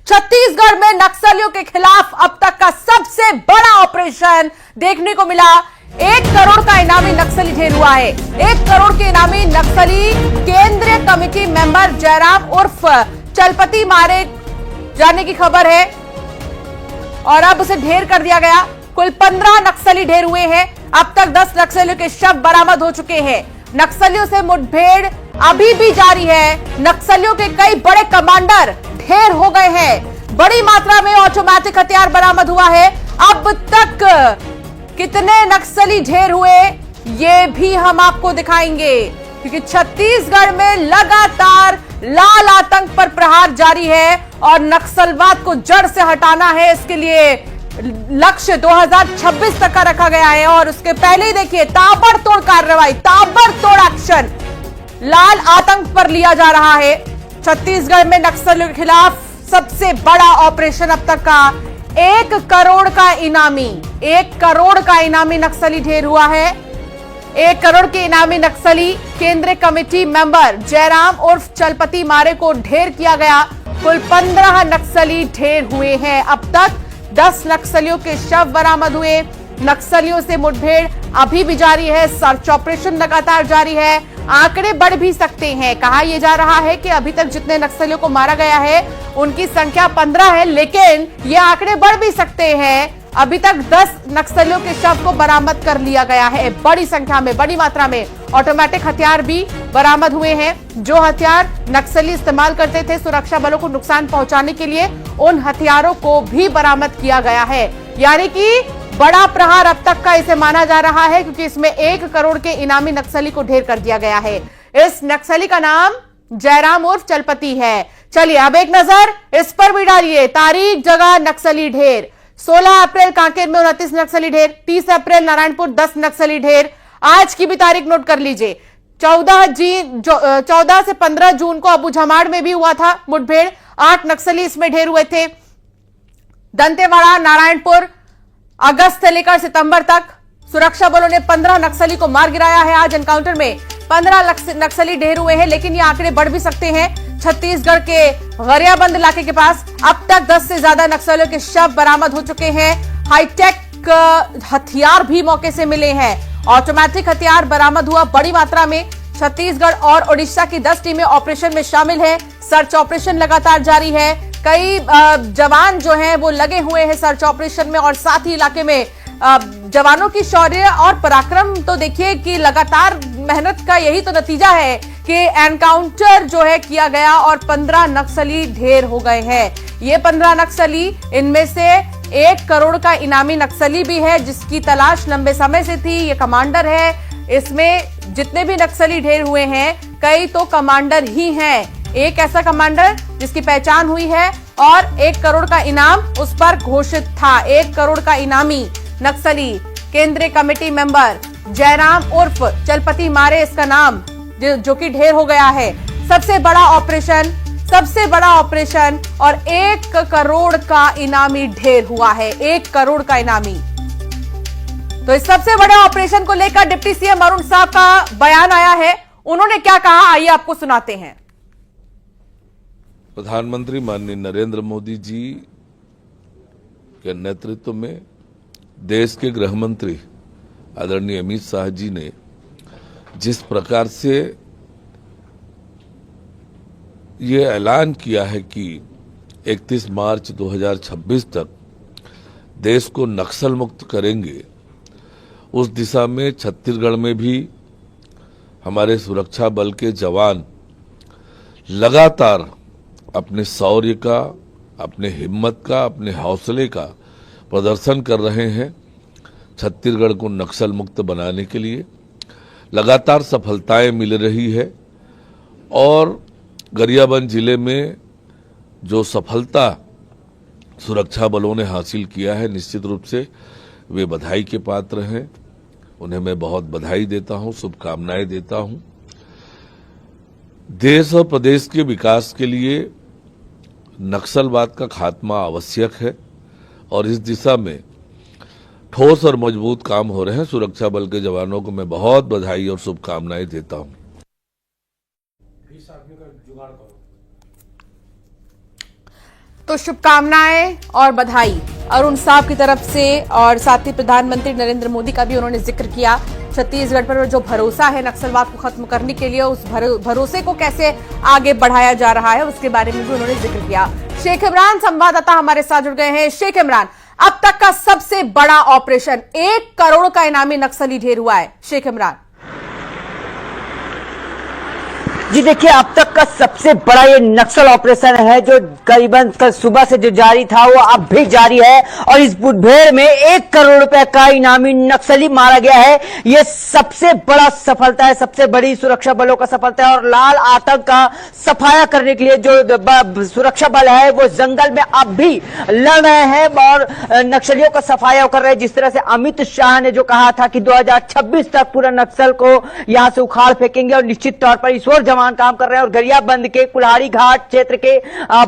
छत्तीसगढ़ में नक्सलियों के खिलाफ अब तक का सबसे बड़ा ऑपरेशन देखने को मिला। 1 करोड़ का इनामी नक्सली ढेर हुआ है। 1 करोड़ के इनामी नक्सली केंद्रीय कमेटी मेंबर जयराम उर्फ चलपति मारे जाने की खबर है और अब उसे ढेर कर दिया गया। कुल 15 नक्सली ढेर हुए हैं। अब तक 10 नक्सलियों के शव बरामद हो चुके हैं। नक्सलियों से मुठभेड़ अभी भी जारी है। नक्सलियों के कई बड़े कमांडर ढेर हो गए हैं। बड़ी मात्रा में ऑटोमेटिक हथियार बरामद हुआ है। अब तक कितने नक्सली ढेर हुए ये भी हम आपको दिखाएंगे, क्योंकि छत्तीसगढ़ में लगातार लाल आतंक पर प्रहार जारी है और नक्सलवाद को जड़ से हटाना है। इसके लिए लक्ष्य 2026 तक का रखा गया है और उसके पहले ही देखिए ताबड़तोड़ कार्रवाई, ताबड़तोड़ एक्शन लाल आतंक पर लिया जा रहा है। छत्तीसगढ़ में नक्सलियों के खिलाफ सबसे बड़ा ऑपरेशन अब तक का 1 करोड़ का इनामी, 1 करोड़ का इनामी नक्सली ढेर हुआ है। 1 करोड़ के इनामी नक्सली केंद्रीय कमेटी मेंबर जयराम उर्फ चलपति मारे को ढेर किया गया। कुल 15 नक्सली ढेर हुए हैं। अब तक 10 नक्सलियों के शव बरामद हुए। नक्सलियों से मुठभेड़ अभी भी जारी है। सर्च ऑपरेशन लगातार जारी है। आंकड़े बढ़ भी सकते हैं। कहा यह जा रहा है कि अभी तक जितने नक्सलियों को मारा गया है उनकी संख्या 15 है, लेकिन ये आंकड़े बढ़ भी सकते हैं। अभी तक 10 नक्सलियों के शव को बरामद कर लिया गया है। बड़ी संख्या में, बड़ी मात्रा में ऑटोमेटिक हथियार भी बरामद हुए हैं। जो हथियार नक्सली इस्तेमाल करते थे सुरक्षा बलों को नुकसान पहुंचाने के लिए, उन हथियारों को भी बरामद किया गया है। यानी कि बड़ा प्रहार अब तक का इसे माना जा रहा है, क्योंकि इसमें 1 करोड़ के इनामी नक्सली को ढेर कर दिया गया है। इस नक्सली का नाम जयराम उर्फ चलपति है। चलिए अब एक नजर इस पर भी डालिए। तारीख, जगह, नक्सली ढेर। 16 अप्रैल कांकेर में 29 नक्सली ढेर। 30 अप्रैल नारायणपुर 10 नक्सली ढेर। आज की भी तारीख नोट कर लीजिए। 14 से 15 जून को अबूझमाड़ में भी हुआ था मुठभेड़। 8 नक्सली इसमें ढेर हुए थे। दंतेवाड़ा, नारायणपुर अगस्त से लेकर सितंबर तक सुरक्षा बलों ने 15 नक्सली को मार गिराया है। आज एनकाउंटर में 15 नक्सली ढेर हुए हैं, लेकिन ये आंकड़े बढ़ भी सकते हैं। छत्तीसगढ़ के गरियाबंद इलाके के पास अब तक 10 से ज्यादा नक्सलियों के शव बरामद हो चुके हैं। हाईटेक हथियार भी मौके से मिले हैं। ऑटोमेटिक हथियार बरामद हुआ बड़ी मात्रा में। छत्तीसगढ़ और ओडिशा की 10 टीमें ऑपरेशन में शामिल है। सर्च ऑपरेशन लगातार जारी है। कई जवान जो हैं वो लगे हुए हैं सर्च ऑपरेशन में और साथ ही इलाके में जवानों की शौर्य और पराक्रम तो देखिए कि लगातार मेहनत का यही तो नतीजा है कि एनकाउंटर जो है किया गया और 15 नक्सली ढेर हो गए हैं। ये 15 नक्सली, इनमें से 1 करोड़ का इनामी नक्सली भी है जिसकी तलाश लंबे समय से थी। ये कमांडर है। इसमें जितने भी नक्सली ढेर हुए हैं कई तो कमांडर ही हैं। एक ऐसा कमांडर जिसकी पहचान हुई है और 1 करोड़ का इनाम उस पर घोषित था। 1 करोड़ का इनामी नक्सली केंद्रीय कमेटी मेंबर जयराम उर्फ चलपति मारे इसका नाम, जो कि ढेर हो गया है। सबसे बड़ा ऑपरेशन और 1 करोड़ का इनामी ढेर हुआ है। 1 करोड़ का इनामी। तो इस सबसे बड़े ऑपरेशन को लेकर डिप्टी सीएम अरुण साहब का बयान आया है। उन्होंने क्या कहा, आइए आपको सुनाते हैं। प्रधानमंत्री माननीय नरेंद्र मोदी जी के नेतृत्व में देश के गृह मंत्री आदरणीय अमित शाह जी ने जिस प्रकार से ये ऐलान किया है कि 31 मार्च 2026 तक देश को नक्सल मुक्त करेंगे, उस दिशा में छत्तीसगढ़ में भी हमारे सुरक्षा बल के जवान लगातार अपने शौर्य का, अपने हिम्मत का, अपने हौसले का प्रदर्शन कर रहे हैं। छत्तीसगढ़ को नक्सल मुक्त बनाने के लिए लगातार सफलताएं मिल रही है और गरियाबंद जिले में जो सफलता सुरक्षा बलों ने हासिल किया है, निश्चित रूप से वे बधाई के पात्र हैं। उन्हें मैं बहुत बधाई देता हूं, शुभकामनाएं देता हूं। देश और प्रदेश के विकास के लिए नक्सलवाद का खात्मा आवश्यक है और इस दिशा में ठोस और मजबूत काम हो रहे हैं। सुरक्षा बल के जवानों को मैं बहुत बधाई और शुभकामनाएं देता हूं। तो शुभकामनाएं और बधाई अरुण साहब की तरफ से, और साथ ही प्रधानमंत्री नरेंद्र मोदी का भी उन्होंने जिक्र किया। छत्तीसगढ़ पर जो भरोसा है नक्सलवाद को खत्म करने के लिए, उस भरोसे को कैसे आगे बढ़ाया जा रहा है उसके बारे में भी उन्होंने जिक्र किया। शेख इमरान संवाददाता हमारे साथ जुड़ गए हैं। शेख इमरान, अब तक का सबसे बड़ा ऑपरेशन, 1 करोड़ का इनामी नक्सली ढेर हुआ है। शेख इमरान जी देखिए, अब तक का सबसे बड़ा ये नक्सल ऑपरेशन है जो करीबन कल सुबह से जो जारी था वो अब भी जारी है, और इस मुठभेड़ में 1 करोड़ रुपए का इनामी नक्सली मारा गया है। ये सबसे बड़ा सफलता है, सबसे बड़ी सुरक्षा बलों का सफलता है, और लाल आतंक का सफाया करने के लिए जो सुरक्षा बल है वो जंगल में अब भी लड़ रहे हैं और नक्सलियों का सफाया कर रहे हैं। जिस तरह से अमित शाह ने जो कहा था कि 2026 तक पूरा नक्सल को यहां से उखाड़ फेंकेंगे, और निश्चित तौर पर इस ओर जवान काम कर रहे हैं। और गरियाबंद के कुल्हाड़ी घाट क्षेत्र के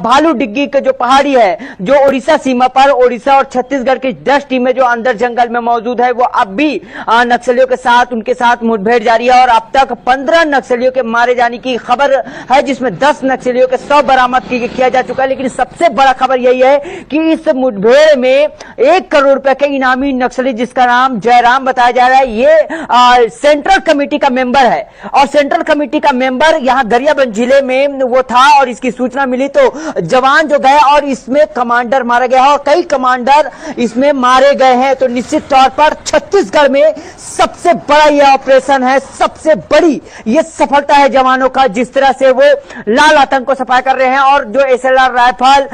भालू डिग्गी के जो पहाड़ी है जो उड़ीसा सीमा पर, उड़ीसा और छत्तीसगढ़ की 10 टीमें जो अंदर जंगल में मौजूद है वो अब भी नक्सलियों के साथ उनके साथ मुठभेड़ जारी है। और अब तक 15 नक्सलियों के मारे जाने की खबर है, जिसमें 10 नक्सलियों के 100 बरामद किया जा चुका है। लेकिन सबसे बड़ा खबर यही है कि इस मुठभेड़ में 1 करोड़ रुपए के इनामी नक्सली, जिसका नाम जयराम बताया जा रहा है, ये सेंट्रल कमेटी का मेंबर है। और सेंट्रल कमेटी का मेंबर यहां गरियाबंद जिले में वो था, और इसकी सूचना मिली तो जवान जो गए और इसमें कमांडर मारा गया है और कई कमांडर इसमें मारे गए हैं। तो निश्चित तौर पर छत्तीसगढ़ में सबसे बड़ा यह ऑपरेशन है, सबसे बड़ी ये सफलता है जवानों का, जिस तरह से वो लाल आतंक को सफाया कर रहे हैं। और जो एसएलआर राइफल,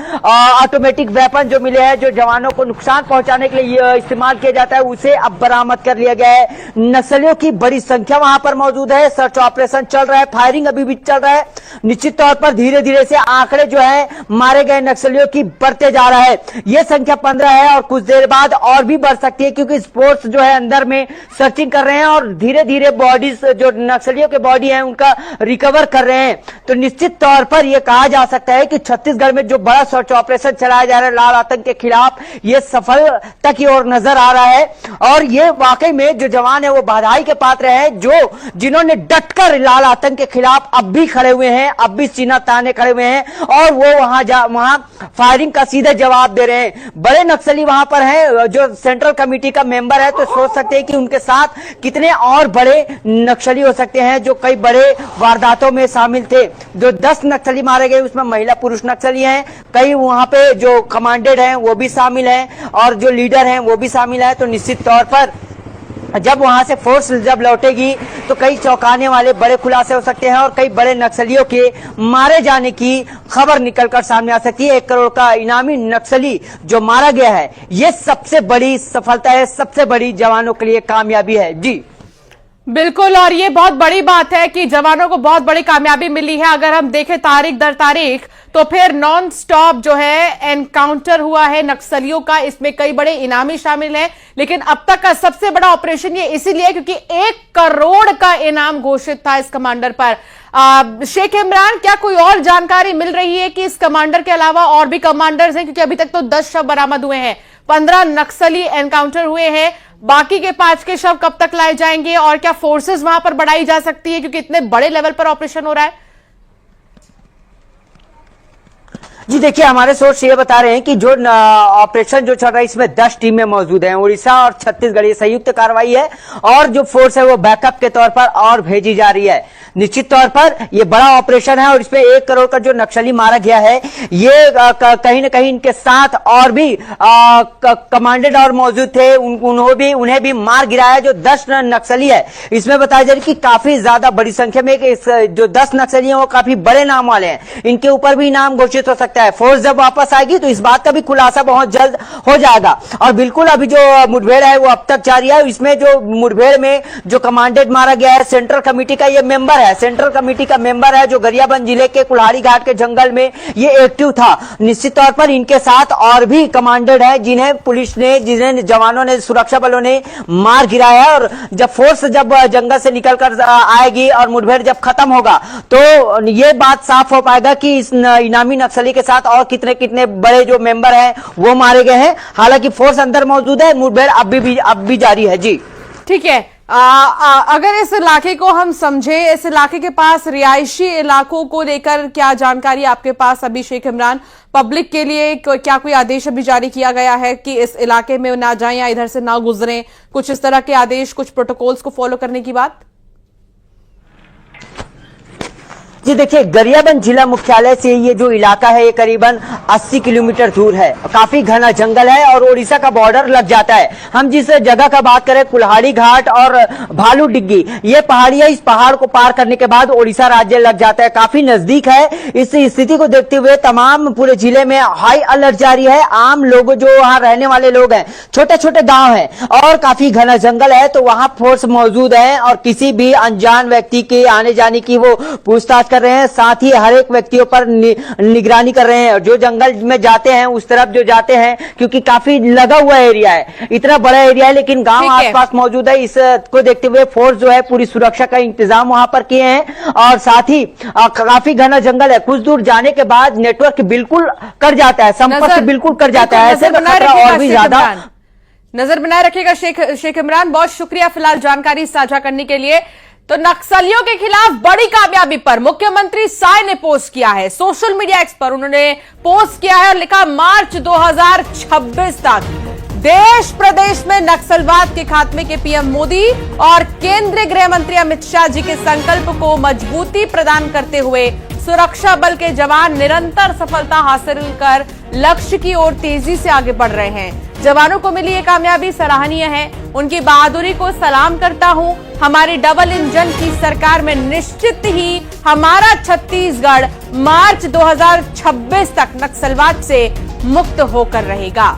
ऑटोमेटिक वेपन जो मिले हैं, जो जवानों को नुकसान पहुंचाने के लिए इस्तेमाल किया जाता है, उसे अब बरामद कर लिया गया है। नक्सलियों की बड़ी संख्या वहां पर मौजूद है, सर्च ऑपरेशन चल रहा है, फायरिंग अभी भी चल रहा है। निश्चित तौर पर धीरे धीरे से आंकड़े जो है मारे गए नक्सलियों की बढ़ते जा रहा है। यह संख्या 15 है और कुछ देर बाद और भी बढ़ सकती है, क्योंकि स्पोर्ट्स जो है अंदर में सर्चिंग कर रहे हैं और धीरे धीरे बॉडीज जो नक्सलियों के बॉडी है उनका रिकवर कर रहे हैं। तो निश्चित तौर पर यह कहा जा सकता है कि छत्तीसगढ़ में जो बड़ा सर्च ऑपरेशन चलाया जा रहा है लाल आतंक के खिलाफ, यह सफलता की ओर नजर आ रहा है। और ये वाकई में जो जवान है वो बधाई के पात्र है, जो जिन्होंने डटकर लाल आतंक के खिलाफ अब भी खड़े हुए हैं, अब भी सीना ताने खड़े हुए हैं, और वो वहां फायरिंग का सीधे जवाब दे रहे हैं। बड़े नक्सली वहां पर हैं, जो सेंट्रल कमेटी का मेंबर है, तो सोच सकते हैं कि उनके साथ कितने और बड़े नक्सली हो सकते हैं जो कई बड़े वारदातों में शामिल थे। जो 10 नक्सली मारे गए उसमें महिला पुरुष नक्सली हैं, कई वहां पे जो कमांडेड हैं वो भी शामिल हैं, और जो लीडर हैं वो भी शामिल है। तो निश्चित तौर पर जब वहां से फोर्स जब लौटेगी तो कई चौंकाने वाले बड़े खुलासे हो सकते हैं और कई बड़े नक्सलियों के मारे जाने की खबर निकलकर सामने आ सकती है। 1 करोड़ का इनामी नक्सली जो मारा गया है, यह सबसे बड़ी सफलता है, सबसे बड़ी जवानों के लिए कामयाबी है। जी बिल्कुल, और ये बहुत बड़ी बात है कि जवानों को बहुत बड़ी कामयाबी मिली है। अगर हम देखें तारीख दर तारीख तो फिर नॉन स्टॉप जो है एनकाउंटर हुआ है नक्सलियों का, इसमें कई बड़े इनामी शामिल हैं। लेकिन अब तक का सबसे बड़ा ऑपरेशन ये इसीलिए क्योंकि 1 करोड़ का इनाम घोषित था इस कमांडर पर। शेख इमरान, क्या कोई और जानकारी मिल रही है कि इस कमांडर के अलावा और भी कमांडर्स हैं? क्योंकि अभी तक तो 10 शव बरामद हुए हैं, 15 नक्सली एनकाउंटर हुए हैं, बाकी के 5 के शव कब तक लाए जाएंगे, और क्या फोर्सेस वहां पर बढ़ाई जा सकती है क्योंकि इतने बड़े लेवल पर ऑपरेशन हो रहा है? जी देखिए, हमारे सोर्स ये बता रहे हैं कि जो ऑपरेशन जो चल रहा है इसमें 10 टीमें मौजूद हैं, उड़ीसा और छत्तीसगढ़, ये संयुक्त कार्रवाई है, और जो फोर्स है वो बैकअप के तौर पर और भेजी जा रही है। निश्चित तौर पर यह बड़ा ऑपरेशन है और इसमें 1 करोड़ का जो नक्सली मारा गया है, ये कहीं ना कहीं इनके साथ और भी कमांडेड और मौजूद थे, उन्हें भी मार गिराया। जो 10 नक्सली है, इसमें बताया जा रहा है कि काफी ज्यादा बड़ी संख्या में जो 10 नक्सली हैं वो काफी बड़े नाम वाले हैं, इनके ऊपर भी इनाम घोषित हो सकता है। फोर्स जब वापस आएगी तो इस बात का भी खुलासा बहुत जल्द हो जाएगा। और बिल्कुल अभी जो मुठभेड़ है वो अब तक जारी है। इसमें जो मुठभेड़ में जो कमांडेड मारा गया है, सेंट्रल कमेटी का ये मेंबर है, सेंट्रल कमेटी का मेंबर है, जो गरियाबंद जिले के कुल्हाड़ी घाट के जंगल में ये एक्टिव था। निश्चित तौर पर इनके साथ और भी कमांडेड है, जिन्हें पुलिस ने, जिन्हें जवानों ने, सुरक्षा बलों ने मार गिराया है। और जब फोर्स जब जंगल से निकलकर आएगी और मुठभेड़ जब खत्म होगा तो ये बात साफ हो पाएगा कि इस इनामी नक्सली के साथ और कितने कितने बड़े जो मेंबर हैं वो मारे गए हैं। हालांकि फोर्स अंदर मौजूद है, मुठभेड़ अब भी जारी है। जी ठीक है अगर इस इलाके को हम समझे, इस इलाके के पास रिहायशी इलाकों को लेकर क्या जानकारी आपके पास अभी शेख इमरान? पब्लिक के लिए क्या कोई आदेश अभी जारी किया गया है कि इस इलाके में ना जाएं या इधर से ना गुजरें? कुछ इस तरह के आदेश, कुछ प्रोटोकॉल्स को फॉलो करने की बात? जी देखिए, गरियाबंद जिला मुख्यालय से ये जो इलाका है ये करीबन 80 किलोमीटर दूर है। काफी घना जंगल है और ओडिशा का बॉर्डर लग जाता है। हम जिस जगह का बात करें, कुल्हाड़ी घाट और भालू डिग्गी, ये पहाड़ियां, इस पहाड़ को पार करने के बाद ओडिशा राज्य लग जाता है, काफी नजदीक है। इस स्थिति को देखते हुए तमाम पूरे जिले में हाई अलर्ट जारी है। आम लोग जो वहां रहने वाले लोग हैं, छोटे छोटे गांव हैं और काफी घना जंगल है, तो वहां फोर्स मौजूद है और किसी भी अनजान व्यक्ति के आने जाने की वो पूछताछ कर रहे हैं। साथ ही हर एक व्यक्तियों पर निगरानी कर रहे हैं। जो जंगल में जाते हैं, उस तरफ जो जाते हैं, क्योंकि काफी लगा हुआ एरिया है, इतना बड़ा एरिया है, लेकिन गांव आसपास मौजूद है। इसको देखते हुए फोर्स जो है पूरी सुरक्षा का इंतजाम वहां पर किए हैं। और साथ ही काफी घना जंगल है, कुछ दूर जाने के बाद नेटवर्क बिल्कुल कट जाता है, संपर्क बिल्कुल कट जाता है। ऐसे में खतरा और भी ज्यादा। नजर बनाए रखिएगा शेख इमरान, बहुत शुक्रिया फिलहाल जानकारी साझा करने के लिए। तो नक्सलियों के खिलाफ बड़ी कामयाबी पर मुख्यमंत्री साय ने पोस्ट किया है सोशल मीडिया एक्स पर। उन्होंने पोस्ट किया है और लिखा, मार्च 2026 तक देश प्रदेश में नक्सलवाद के खात्मे के पीएम मोदी और केंद्रीय गृह मंत्री अमित शाह जी के संकल्प को मजबूती प्रदान करते हुए सुरक्षा बल के जवान निरंतर सफलता हासिल कर लक्ष्य की ओर तेजी से आगे बढ़ रहे हैं। जवानों को मिली ये कामयाबी सराहनीय है, उनकी बहादुरी को सलाम करता हूं। हमारी डबल इंजन की सरकार में निश्चित ही हमारा छत्तीसगढ़ मार्च 2026 तक नक्सलवाद से मुक्त होकर रहेगा।